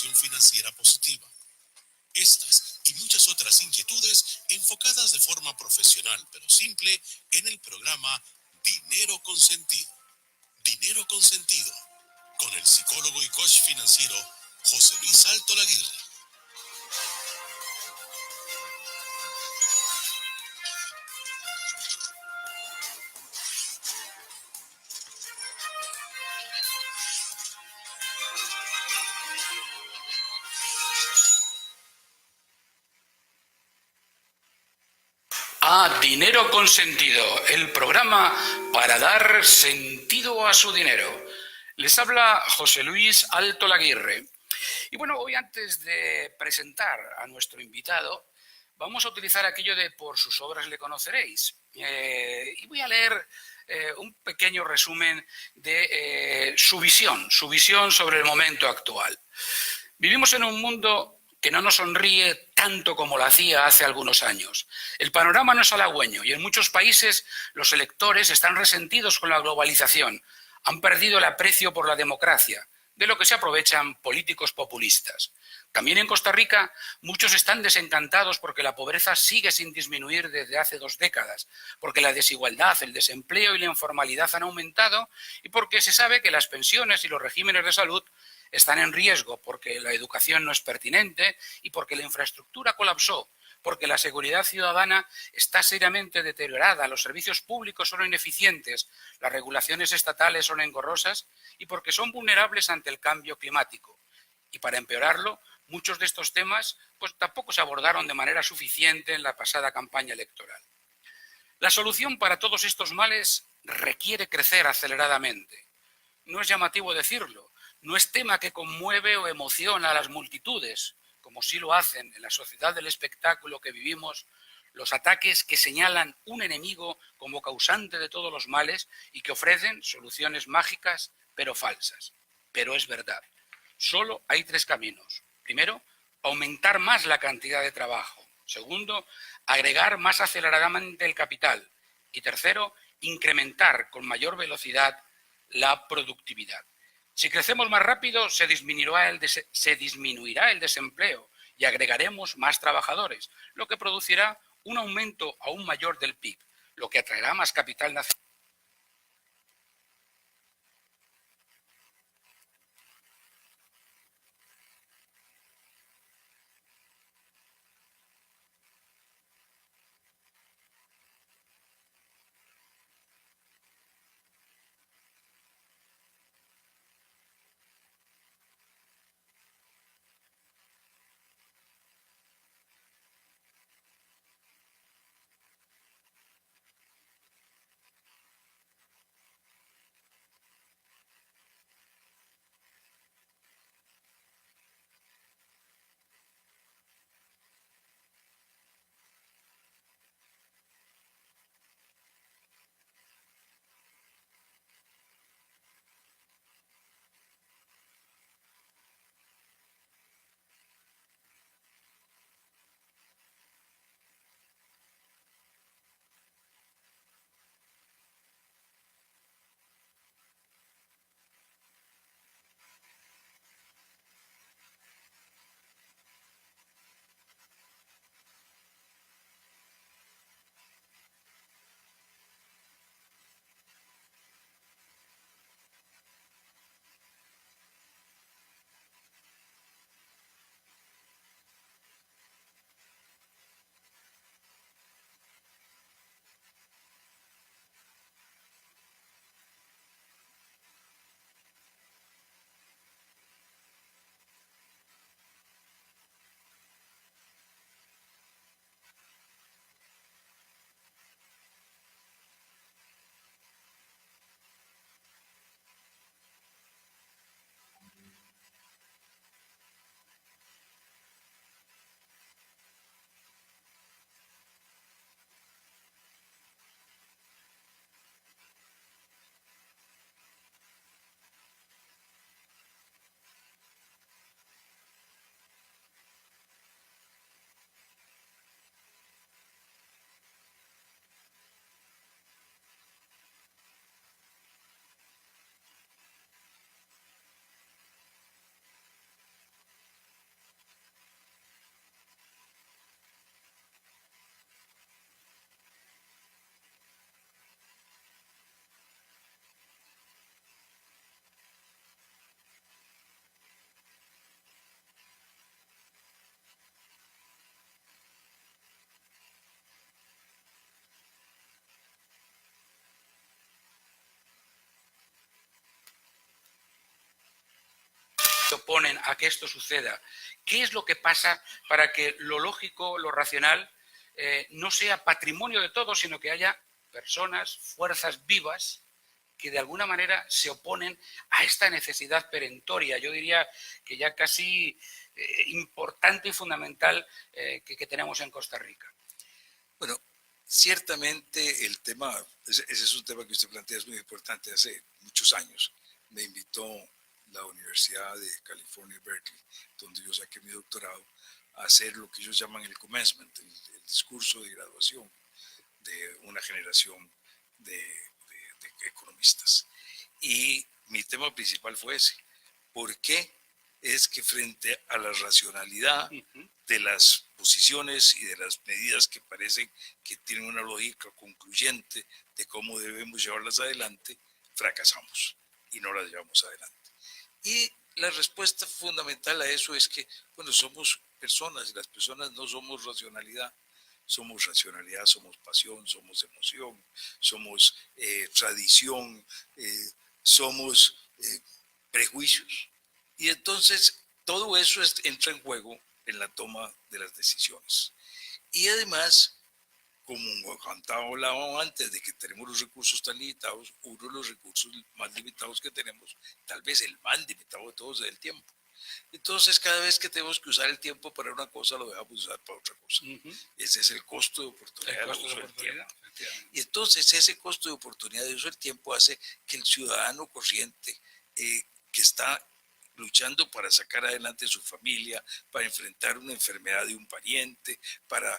educación financiera positiva. Estas y muchas otras inquietudes enfocadas de forma profesional pero simple en el programa Dinero Consentido. Dinero Consentido, con el psicólogo y coach financiero José Luis Alto Laguirre. A Dinero Consentido, el programa para dar sentido a su dinero. Les habla José Luis Alto Laguirre. Y bueno, hoy antes de presentar a nuestro invitado, vamos a utilizar aquello de por sus obras le conoceréis. Y voy a leer un pequeño resumen de su visión sobre el momento actual. Vivimos en un mundo que no nos sonríe tanto como lo hacía hace algunos años. El panorama no es halagüeño y en muchos países los electores están resentidos con la globalización, han perdido el aprecio por la democracia, de lo que se aprovechan políticos populistas. También en Costa Rica muchos están desencantados porque la pobreza sigue sin disminuir desde hace 2 décadas, porque la desigualdad, el desempleo y la informalidad han aumentado y porque se sabe que las pensiones y los regímenes de salud están en riesgo porque la educación no es pertinente y porque la infraestructura colapsó, porque la seguridad ciudadana está seriamente deteriorada, los servicios públicos son ineficientes, las regulaciones estatales son engorrosas y porque son vulnerables ante el cambio climático. Y para empeorarlo, muchos de estos temas pues tampoco se abordaron de manera suficiente en la pasada campaña electoral. La solución para todos estos males requiere crecer aceleradamente. No es llamativo decirlo, no es tema que conmueve o emociona a las multitudes, como sí lo hacen en la sociedad del espectáculo que vivimos, los ataques que señalan un enemigo como causante de todos los males y que ofrecen soluciones mágicas pero falsas. Pero es verdad, solo hay 3 caminos. Primero, aumentar más la cantidad de trabajo. Segundo, agregar más aceleradamente el capital. Y tercero, incrementar con mayor velocidad la productividad. Si crecemos más rápido, se disminuirá el desempleo y agregaremos más trabajadores, lo que producirá un aumento aún mayor del PIB, lo que atraerá más capital nacional. se oponen a que esto suceda. ¿Qué es lo que pasa para que lo lógico, lo racional, no sea patrimonio de todos, sino que haya personas, fuerzas vivas que de alguna manera se oponen a esta necesidad perentoria, yo diría que ya casi importante y fundamental que tenemos en Costa Rica? Bueno, ciertamente el tema, ese es un tema que usted plantea, es muy importante. Hace muchos años me invitó la Universidad de California, Berkeley, donde yo saqué mi doctorado, a hacer lo que ellos llaman el commencement, el discurso de graduación de una generación de economistas. Y mi tema principal fue ese. ¿Por qué es que frente a la racionalidad de las posiciones y de las medidas que parecen que tienen una lógica concluyente de cómo debemos llevarlas adelante, fracasamos y no las llevamos adelante? Y la respuesta fundamental a eso es que, bueno, somos personas y las personas no somos racionalidad. Somos racionalidad, somos pasión, somos emoción, somos tradición, somos prejuicios. Y entonces todo eso entra en juego en la toma de las decisiones. Y además, como hablaba antes de que tenemos los recursos tan limitados, uno de los recursos más limitados que tenemos, tal vez el más limitado de todos, es el tiempo. Entonces, cada vez que tenemos que usar el tiempo para una cosa, lo dejamos usar para otra cosa. Ese es el costo de oportunidad de uso del tiempo. Y entonces, ese costo de oportunidad de uso del tiempo hace que el ciudadano corriente que está luchando para sacar adelante su familia, para enfrentar una enfermedad de un pariente, para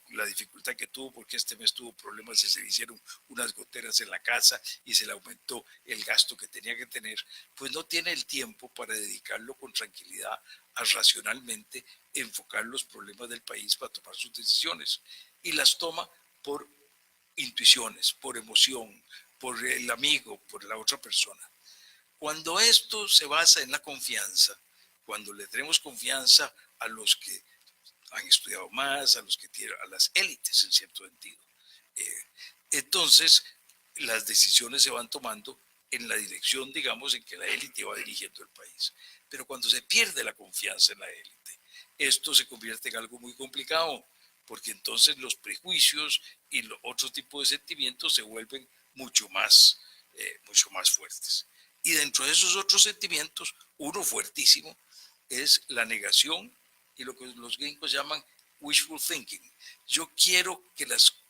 la dificultad que tuvo porque este mes tuvo problemas y se le hicieron unas goteras en la casa y se le aumentó el gasto que tenía que tener, pues no tiene el tiempo para dedicarlo con tranquilidad a racionalmente enfocar los problemas del país para tomar sus decisiones. Y las toma por intuiciones, por emoción, por el amigo, por la otra persona. Cuando esto se basa en la confianza, cuando le tenemos confianza a los que han estudiado más, a los que tienen, a las élites en cierto sentido, entonces las decisiones se van tomando en la dirección, digamos, en que la élite va dirigiendo el país. Pero cuando se pierde la confianza en la élite, esto se convierte en algo muy complicado, porque entonces los prejuicios y los otros tipos de sentimientos se vuelven mucho más fuertes. Y dentro de esos otros sentimientos, uno fuertísimo es la negación y lo que los gringos llaman wishful thinking. Yo quiero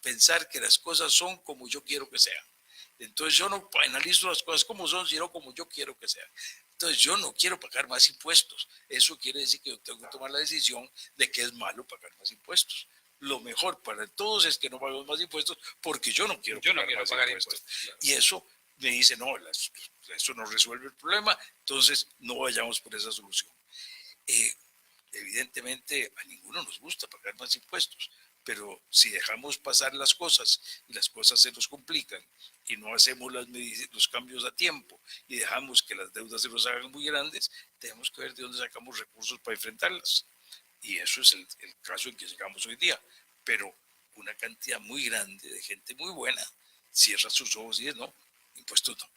pensar que las cosas son como yo quiero que sean. Entonces yo no analizo las cosas como son, sino como yo quiero que sean. Entonces yo no quiero pagar más impuestos. Eso quiere decir que yo tengo que tomar la decisión de que es malo pagar más impuestos. Lo mejor para todos es que no pagamos más impuestos porque yo no quiero pagar impuestos. Claro. Y eso me dice, no, eso no resuelve el problema, entonces no vayamos por esa solución. Evidentemente a ninguno nos gusta pagar más impuestos, pero si dejamos pasar las cosas y las cosas se nos complican y no hacemos los cambios a tiempo y dejamos que las deudas se nos hagan muy grandes, tenemos que ver de dónde sacamos recursos para enfrentarlas. Y eso es el caso en que llegamos hoy día. Pero una cantidad muy grande de gente muy buena cierra sus ojos y dice, no, impuestos no.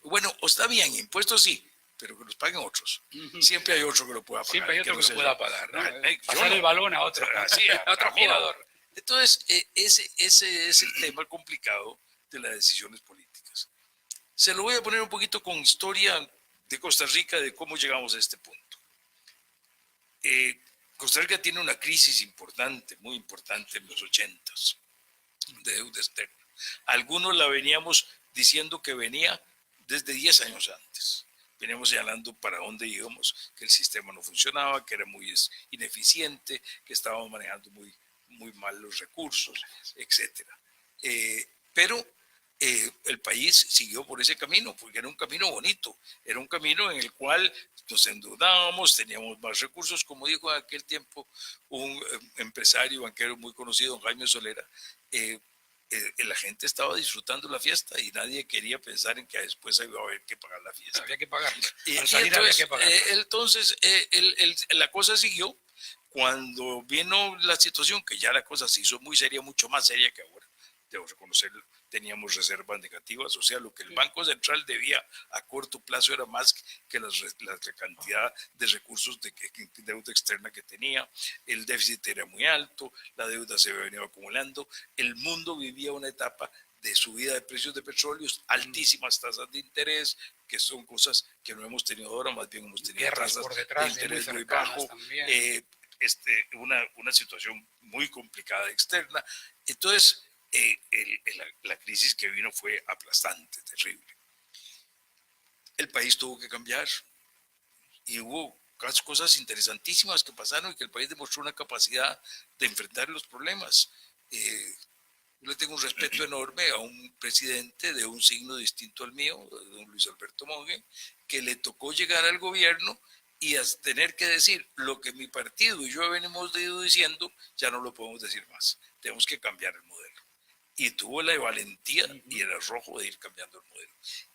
Bueno, está bien, impuestos sí, pero que los paguen otros. Siempre hay otro que lo pueda pagar. Siempre hay otro que lo pueda pagar, ¿no? Pasar el balón a otro, a otro jugador. Entonces, ese es el tema complicado de las decisiones políticas. Se lo voy a poner un poquito con historia de Costa Rica, de cómo llegamos a este punto. Costa Rica tiene una crisis importante, muy importante en los 80s, de deuda externa. Algunos la veníamos diciendo que venía desde 10 años antes. Veníamos señalando para dónde íbamos, que el sistema no funcionaba, que era muy ineficiente, que estábamos manejando muy mal los recursos, etc. Pero el país siguió por ese camino, porque era un camino bonito, era un camino en el cual nos endeudábamos, teníamos más recursos, como dijo en aquel tiempo un empresario banquero muy conocido, don Jaime Solera, la gente estaba disfrutando la fiesta y nadie quería pensar en que después iba a haber que pagar la fiesta. Había que pagarla. Entonces, la cosa siguió. Cuando vino la situación, que ya la cosa se hizo muy seria, mucho más seria que ahora, debo reconocerlo, teníamos reservas negativas, o sea, lo que el Banco Central debía a corto plazo era más que la cantidad de recursos de deuda externa que tenía, el déficit era muy alto, la deuda se había venido acumulando, el mundo vivía una etapa de subida de precios de petróleos, altísimas tasas de interés, que son cosas que no hemos tenido ahora, más bien hemos tenido guerras tasas por detrás, de interés muy cercanas bajo, también. una situación muy complicada externa. Entonces, la crisis que vino fue aplastante, terrible. El país tuvo que cambiar y hubo cosas interesantísimas que pasaron y que el país demostró una capacidad de enfrentar los problemas. Yo le tengo un respeto enorme a un presidente de un signo distinto al mío, don Luis Alberto Monge, que le tocó llegar al gobierno y a tener que decir lo que mi partido y yo venimos diciendo, ya no lo podemos decir más. Tenemos que cambiar el modelo. Y tuvo la valentía y el arrojo de ir cambiando el modelo.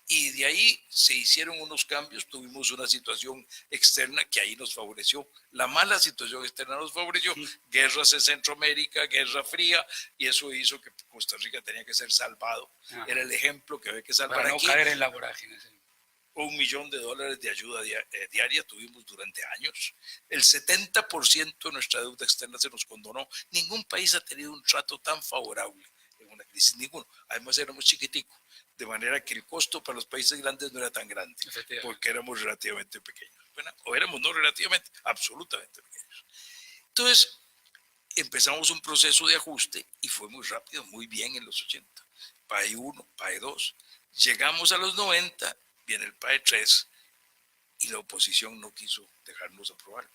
Y de ahí se hicieron unos cambios, tuvimos una situación externa que ahí nos favoreció. La mala situación externa nos favoreció, guerras en Centroamérica, Guerra Fría, y eso hizo que Costa Rica tenía que ser salvado. Era el ejemplo que había que salvar para no aquí. caer en la vorágine. Sí. $1 millón de ayuda diaria tuvimos durante años. El 70% de nuestra deuda externa se nos condonó. Ningún país ha tenido un trato tan favorable en una crisis, ninguno. Además éramos chiquiticos, de manera que el costo para los países grandes no era tan grande, porque éramos relativamente pequeños. Bueno, o éramos no relativamente, absolutamente pequeños. Entonces, empezamos un proceso de ajuste y fue muy rápido, muy bien en los 80. PAE 1, PAE 2. Llegamos a los 90, viene el PAE 3 y la oposición no quiso dejarnos aprobarlo.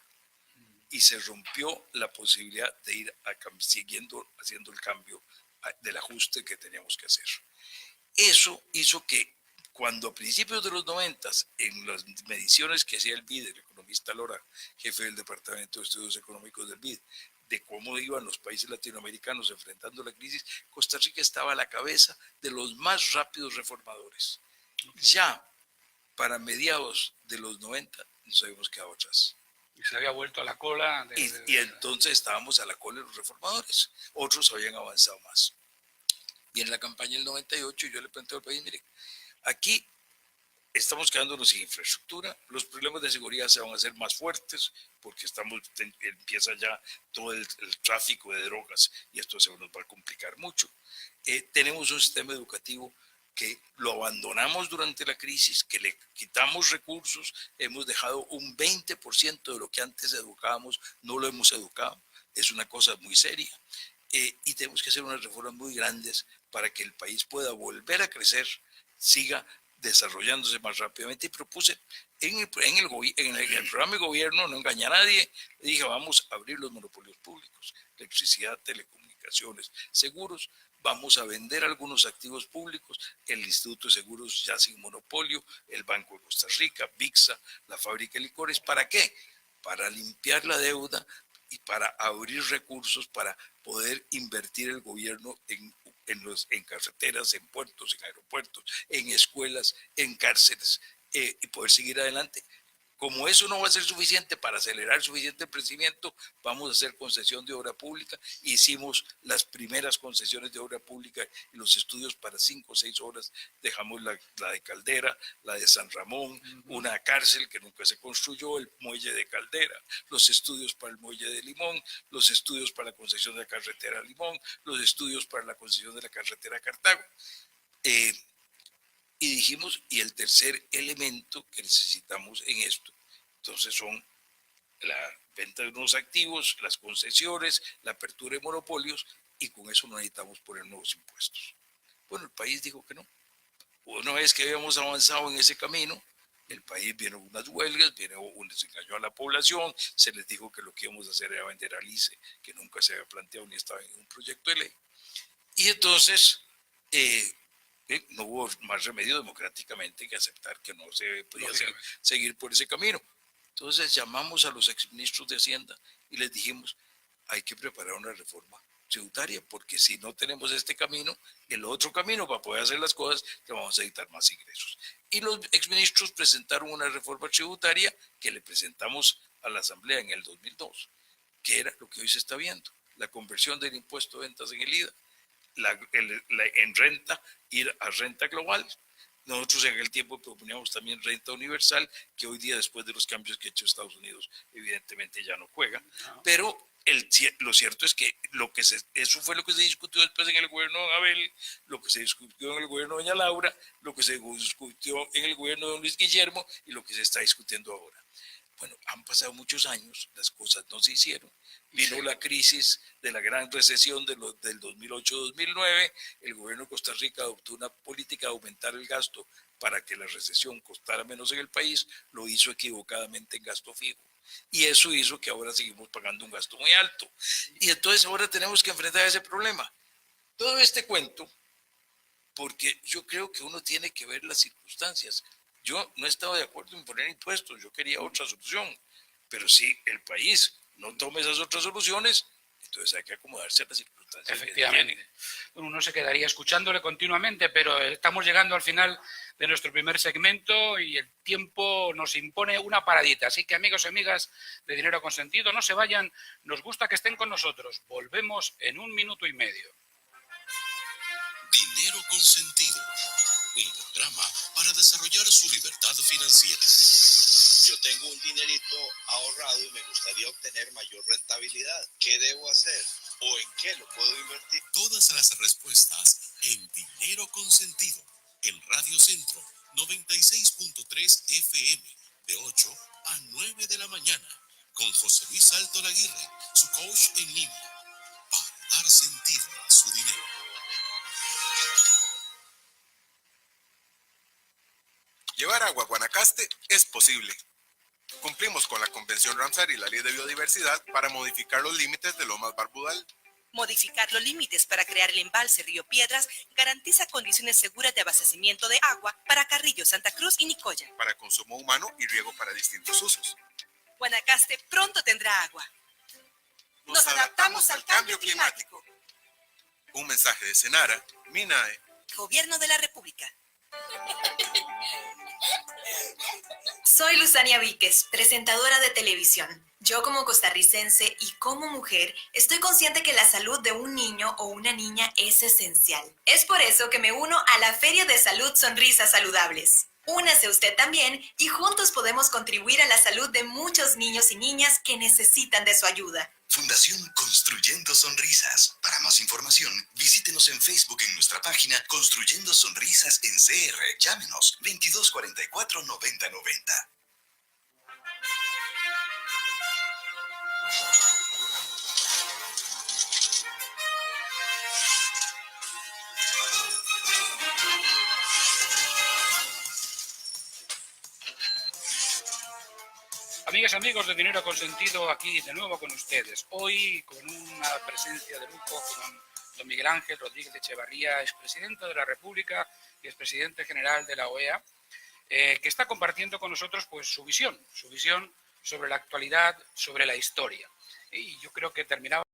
Y se rompió la posibilidad de ir haciendo el cambio del ajuste que teníamos que hacer. Eso hizo que cuando a principios de los 90, en las mediciones que hacía el BID, el economista Lora, jefe del Departamento de Estudios Económicos del BID, de cómo iban los países latinoamericanos enfrentando la crisis, Costa Rica estaba a la cabeza de los más rápidos reformadores. Ya para mediados de los 90 nos habíamos quedado atrás. Y se había vuelto a la cola. Y entonces estábamos a la cola de los reformadores. Otros habían avanzado más. Viene la campaña del 98 y yo le planteo al país, mire, aquí estamos quedándonos sin infraestructura, los problemas de seguridad se van a hacer más fuertes porque empieza ya todo el tráfico de drogas y esto se nos va a complicar mucho. Tenemos un sistema educativo que lo abandonamos durante la crisis, que le quitamos recursos, hemos dejado un 20% de lo que antes educábamos, no lo hemos educado, es una cosa muy seria. Y tenemos que hacer unas reformas muy grandes para que el país pueda volver a crecer, siga desarrollándose más rápidamente y propuse en el programa de gobierno, no engañé a nadie, le dije vamos a abrir los monopolios públicos, electricidad, telecomunicaciones, seguros, vamos a vender algunos activos públicos, el Instituto de Seguros ya sin monopolio, el Banco de Costa Rica, VIXA, la fábrica de licores, ¿para qué? Para limpiar la deuda y para abrir recursos para poder invertir el gobierno en carreteras, en puertos, en aeropuertos, en escuelas, en cárceles y poder seguir adelante. Como eso no va a ser suficiente para acelerar suficiente el crecimiento, vamos a hacer concesión de obra pública. Hicimos las primeras concesiones de obra pública y los estudios para 5 o 6 horas. Dejamos la de Caldera, la de San Ramón, una cárcel que nunca se construyó, el muelle de Caldera, los estudios para el muelle de Limón, los estudios para la concesión de la carretera Limón, los estudios para la concesión de la carretera Cartago. Y dijimos, y el tercer elemento que necesitamos en esto, entonces son la venta de unos activos, las concesiones, la apertura de monopolios, y con eso no necesitamos poner nuevos impuestos. Bueno, el país dijo que no. Una vez que habíamos avanzado en ese camino, el país vino unas huelgas, se engañó a la población, se les dijo que lo que íbamos a hacer era vender al ICE, que nunca se había planteado ni estaba en un proyecto de ley. Y entonces no hubo más remedio democráticamente que aceptar que no se podía seguir por ese camino. Entonces llamamos a los exministros de Hacienda y les dijimos, hay que preparar una reforma tributaria, porque si no tenemos este camino, el otro camino para poder hacer las cosas, que vamos a necesitar más ingresos. Y los exministros presentaron una reforma tributaria que le presentamos a la Asamblea en el 2002, que era lo que hoy se está viendo, la conversión del impuesto de ventas en el IVA. en renta ir a renta global. Nosotros en aquel tiempo proponíamos también renta universal, que hoy día, después de los cambios que ha hecho Estados Unidos, evidentemente ya no juega. Pero lo cierto es que eso fue lo que se discutió después en el gobierno de don Abel, lo que se discutió en el gobierno de doña Laura, lo que se discutió en el gobierno de don Luis Guillermo y lo que se está discutiendo ahora. Bueno, han pasado muchos años, las cosas no se hicieron. Vino la crisis de la gran recesión del 2008-2009, el gobierno de Costa Rica adoptó una política de aumentar el gasto para que la recesión costara menos en el país, lo hizo equivocadamente en gasto fijo. Y eso hizo que ahora seguimos pagando un gasto muy alto. Y entonces ahora tenemos que enfrentar ese problema. Todo este cuento, porque yo creo que uno tiene que ver las circunstancias. Yo no estaba de acuerdo en poner impuestos, yo quería otra solución. Pero si el país no toma esas otras soluciones, entonces hay que acomodarse a las circunstancias. Efectivamente. Uno se quedaría escuchándole continuamente, pero estamos llegando al final de nuestro primer segmento y el tiempo nos impone una paradita. Así que, amigos y amigas de Dinero Consentido, no se vayan, nos gusta que estén con nosotros. Volvemos en 1 minuto y medio. Dinero Consentido, un programa para desarrollar su libertad financiera. Yo tengo un dinerito ahorrado y me gustaría obtener mayor rentabilidad. ¿Qué debo hacer? ¿O en qué lo puedo invertir? Todas las respuestas en Dinero Consentido, en Radio Centro 96.3 FM, de 8 a 9 de la mañana, con José Luis Altolaguirre, su coach en línea, para dar sentido a su dinero. Llevar agua a Guanacaste es posible. Cumplimos con la Convención Ramsar y la Ley de Biodiversidad para modificar los límites de Lomas Barbudal. Modificar los límites para crear el embalse Río Piedras garantiza condiciones seguras de abastecimiento de agua para Carrillo, Santa Cruz y Nicoya. Para consumo humano y riego para distintos usos. Guanacaste pronto tendrá agua. Nos adaptamos al cambio climático. Un mensaje de Senara, MINAE. Gobierno de la República. Soy Luzania Víquez, presentadora de televisión. Yo como costarricense y como mujer estoy consciente que la salud de un niño o una niña es esencial. Es por eso que me uno a la Feria de Salud Sonrisas Saludables. Únase usted también y juntos podemos contribuir a la salud de muchos niños y niñas que necesitan de su ayuda. Fundación Construyendo Sonrisas. Para más información, visítenos en Facebook en nuestra página Construyendo Sonrisas en CR. Llámenos 2244 9090. Amigas y amigos de Dinero Consentido, aquí de nuevo con ustedes. Hoy con una presencia de lujo con don Miguel Ángel Rodríguez Echevarría, expresidente de la República y expresidente general de la OEA, que está compartiendo con nosotros pues su visión sobre la actualidad, sobre la historia. Y yo creo que terminaba